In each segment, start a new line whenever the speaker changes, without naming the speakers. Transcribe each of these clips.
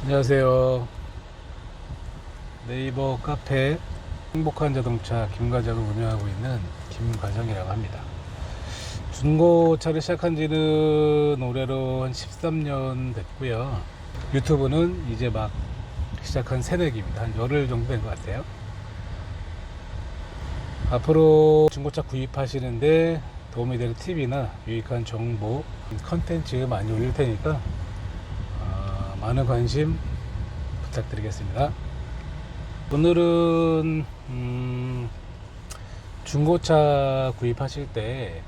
안녕하세요. 네이버 카페 행복한 자동차 김과장을 운영하고 있는 김과장이라고 합니다. 중고차를 시작한 지는 올해로 한 13년 됐고요. 유튜브는 이제 막 시작한 새내기입니다. 한 열흘 정도 된 것 같아요. 앞으로 중고차 구입하시는데 도움이 되는 팁이나 유익한 정보, 컨텐츠 많이 올릴 테니까 많은 관심 부탁드리겠습니다. 오늘은 중고차 구입하실 때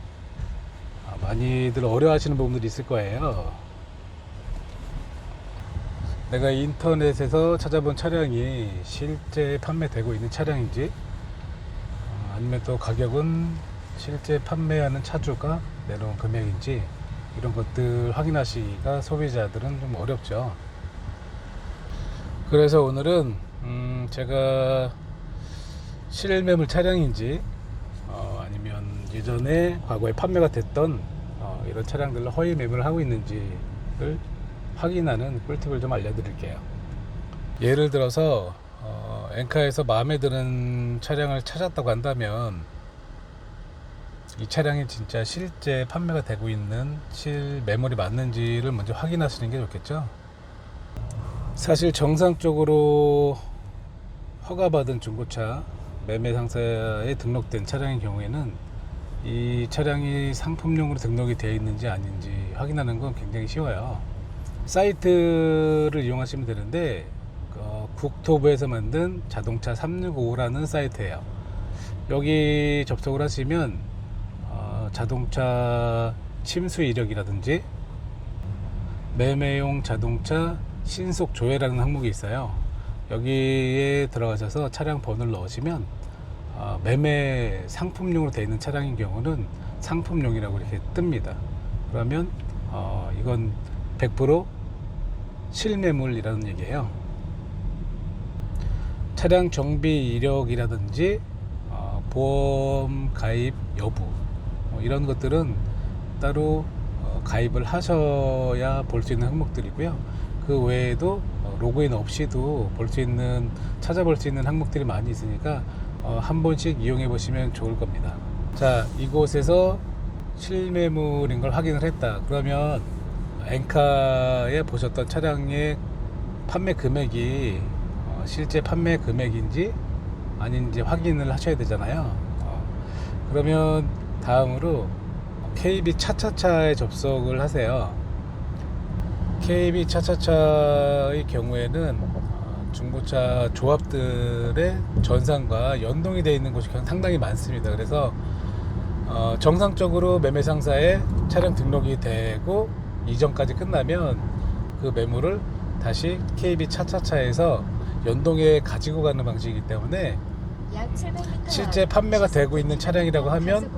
많이들 어려워하시는 부분들이 있을 거예요. 내가 인터넷에서 찾아본 차량이 실제 판매되고 있는 차량인지, 아니면 또 가격은 실제 판매하는 차주가 내놓은 금액인지, 이런 것들 확인하시기가 소비자들은 좀 어렵죠. 그래서 오늘은 제가 실매물 차량인지, 아니면 예전에 과거에 판매가 됐던 이런 차량들로 허위 매물을 하고 있는지를 확인하는 꿀팁을 좀 알려드릴게요. 예를 들어서 엔카에서 마음에 드는 차량을 찾았다고 한다면 이 차량이 진짜 실제 판매가 되고 있는 실매물이 맞는지를 먼저 확인하시는 게 좋겠죠. 사실 정상적으로 허가받은 중고차 매매 상사에 등록된 차량의 경우에는 이 차량이 상품용으로 등록이 되어 있는지 아닌지 확인하는 건 굉장히 쉬워요. 사이트를 이용하시면 되는데 국토부에서 만든 자동차 365라는 사이트예요. 여기 접속을 하시면 자동차 침수 이력이라든지 매매용 자동차 신속 조회라는 항목이 있어요. 여기에 들어가셔서 차량 번호를 넣으시면 매매 상품용으로 되어 있는 차량인 경우는 상품용이라고 이렇게 뜹니다. 그러면 이건 100% 실매물이라는 얘기예요. 차량 정비 이력이라든지 보험 가입 여부, 이런 것들은 따로 가입을 하셔야 볼 수 있는 항목들이고요. 그 외에도 로그인 없이도 볼 수 있는, 찾아볼 수 있는 항목들이 많이 있으니까 한 번씩 이용해 보시면 좋을 겁니다. 자, 이곳에서 실매물인 걸 확인을 했다. 그러면 엔카에 보셨던 차량의 판매 금액이 실제 판매 금액인지 아닌지 확인을 하셔야 되잖아요. 그러면 다음으로 KB 차차차에 접속을 하세요. KB 차차차의 경우에는 중고차 조합들의 전산과 연동이 되어 있는 곳이 상당히 많습니다. 그래서 정상적으로 매매 상사에 차량 등록이 되고 이전까지 끝나면 그 매물을 다시 KB 차차차에서 연동해 가지고 가는 방식이기 때문에 실제 판매가 되고 있는 차량이라고 하면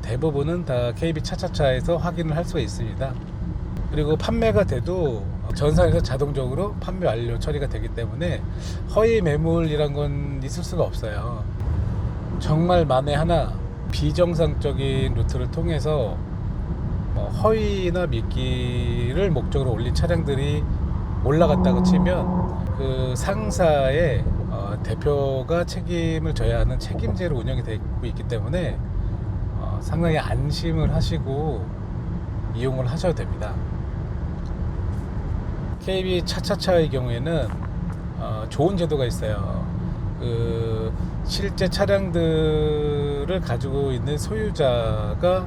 대부분은 다 KB 차차차에서 확인을 할 수가 있습니다. 그리고 판매가 돼도 전산에서 자동적으로 판매 완료 처리가 되기 때문에 허위 매물이란 건 있을 수가 없어요. 정말 만에 하나 비정상적인 루트를 통해서 허위나 미끼를 목적으로 올린 차량들이 올라갔다고 치면 그 상사의 대표가 책임을 져야 하는 책임제로 운영이 되고 있기 때문에 상당히 안심을 하시고 이용을 하셔도 됩니다. KB 차차차의 경우에는 좋은 제도가 있어요. 그 실제 차량들을 가지고 있는 소유자가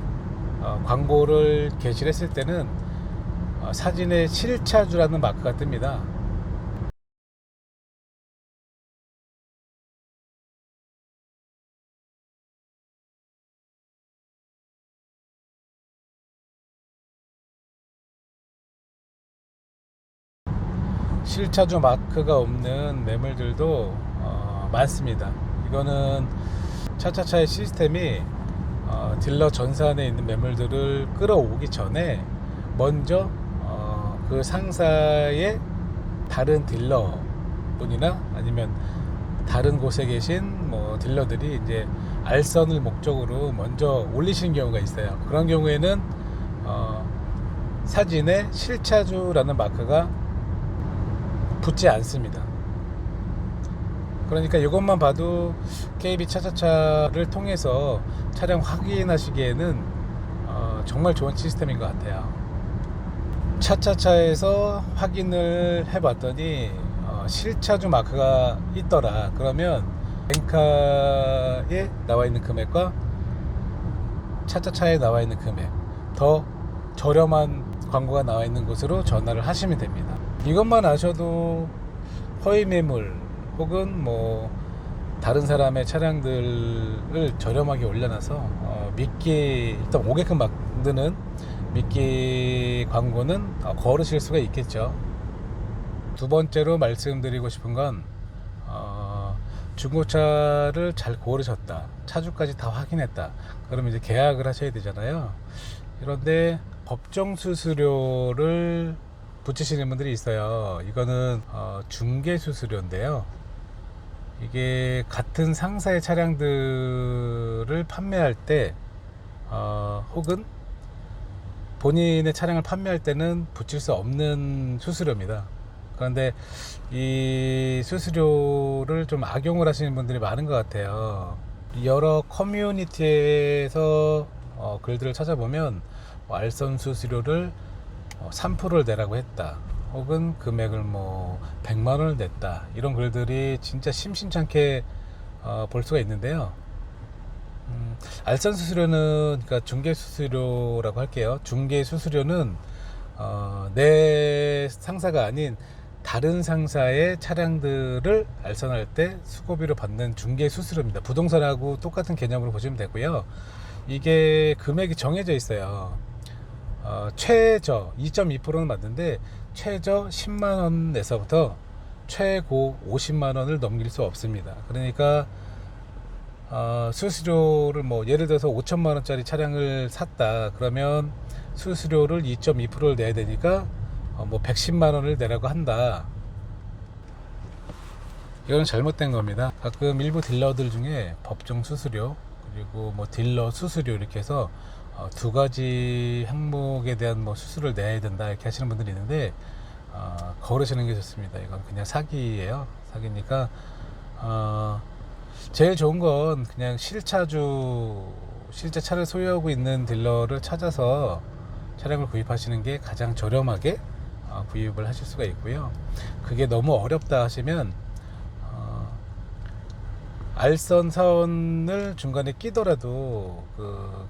광고를 게시했을 때는 사진에 실차주라는 마크가 뜹니다. 실차주 마크가 없는 매물들도 많습니다. 이거는 차차차의 시스템이 딜러 전산에 있는 매물들을 끌어오기 전에 먼저 그 상사의 다른 딜러 분이나 아니면 다른 곳에 계신 딜러들이 이제 알선을 목적으로 먼저 올리시는 경우가 있어요. 그런 경우에는 사진에 실차주라는 마크가 붙지 않습니다. 그러니까 이것만 봐도 KB 차차차를 통해서 차량 확인하시기에는 정말 좋은 시스템인 것 같아요. 차차차에서 확인을 해봤더니 실차주 마크가 있더라. 그러면 렌카에 나와 있는 금액과 차차차에 나와 있는 금액, 더 저렴한 광고가 나와 있는 곳으로 전화를 하시면 됩니다. 이것만 아셔도 허위 매물 혹은 뭐 다른 사람의 차량들을 저렴하게 올려놔서 믿기 일단 오게끔 만드는 미끼 광고는 거르실 수가 있겠죠. 두 번째로 말씀드리고 싶은 건 중고차를 잘 고르셨다, 차주까지 다 확인했다, 그러면 이제 계약을 하셔야 되잖아요. 그런데 법정 수수료를 붙이시는 분들이 있어요. 이거는 중개 수수료인데요. 이게 같은 상사의 차량들을 판매할 때 혹은 본인의 차량을 판매할 때는 붙일 수 없는 수수료입니다. 그런데 이 수수료를 좀 악용을 하시는 분들이 많은 것 같아요. 여러 커뮤니티에서 글들을 찾아보면 알선 수수료를 3%를 내라고 했다, 혹은 금액을 뭐 100만 원을 냈다, 이런 글들이 진짜 심심찮게 볼 수가 있는데요. 알선 수수료는, 그러니까 중개 수수료라고 할게요. 중개 수수료는 내 상사가 아닌 다른 상사의 차량들을 알선할 때 수고비로 받는 중개 수수료입니다. 부동산하고 똑같은 개념으로 보시면 되고요. 이게 금액이 정해져 있어요. 최저 2.2%는 맞는데 최저 10만 원에서부터 최고 50만 원을 넘길 수 없습니다. 그러니까 수수료를 뭐 예를 들어서 5천만 원짜리 차량을 샀다 그러면 수수료를 2.2%를 내야 되니까 뭐 110만 원을 내라고 한다. 이건 잘못된 겁니다. 가끔 일부 딜러들 중에 법정 수수료 그리고 뭐 딜러 수수료 이렇게 해서 두 가지 항목에 대한 뭐 수수료를 내야 된다 이렇게 하시는 분들이 있는데 거르시는 게 좋습니다. 이건 그냥 사기예요. 사기니까 제일 좋은 건 그냥 실차주, 실제 차를 소유하고 있는 딜러를 찾아서 차량을 구입하시는 게 가장 저렴하게 구입을 하실 수가 있고요. 그게 너무 어렵다 하시면 알선 사원을 중간에 끼더라도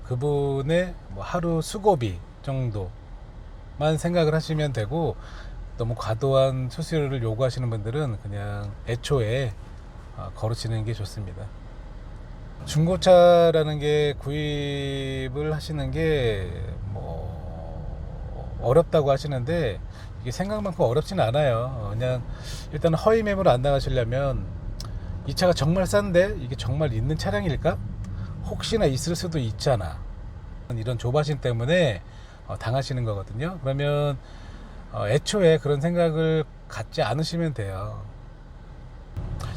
그분의 뭐 하루 수고비 정도만 생각을 하시면 되고, 너무 과도한 수수료를 요구하시는 분들은 그냥 애초에 거르시는 게 좋습니다. 중고차라는 게 구입을 하시는 게 뭐 어렵다고 하시는데 이게 생각만큼 어렵지는 않아요. 그냥 일단 허위 매물 안 나가시려면 이 차가 정말 싼데 이게 정말 있는 차량일까? 혹시나 있을 수도 있잖아. 이런 조바심 때문에 당하시는 거거든요. 그러면 애초에 그런 생각을 갖지 않으시면 돼요.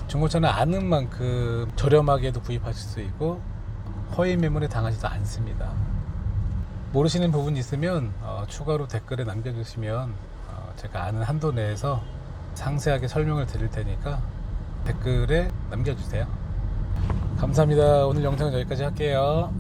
중고차는 아는 만큼 저렴하게도 구입하실 수 있고 허위 매물에 당하지도 않습니다. 모르시는 부분이 있으면 추가로 댓글에 남겨주시면 제가 아는 한도 내에서 상세하게 설명을 드릴 테니까 댓글에 남겨주세요. 감사합니다. 오늘 영상은 여기까지 할게요.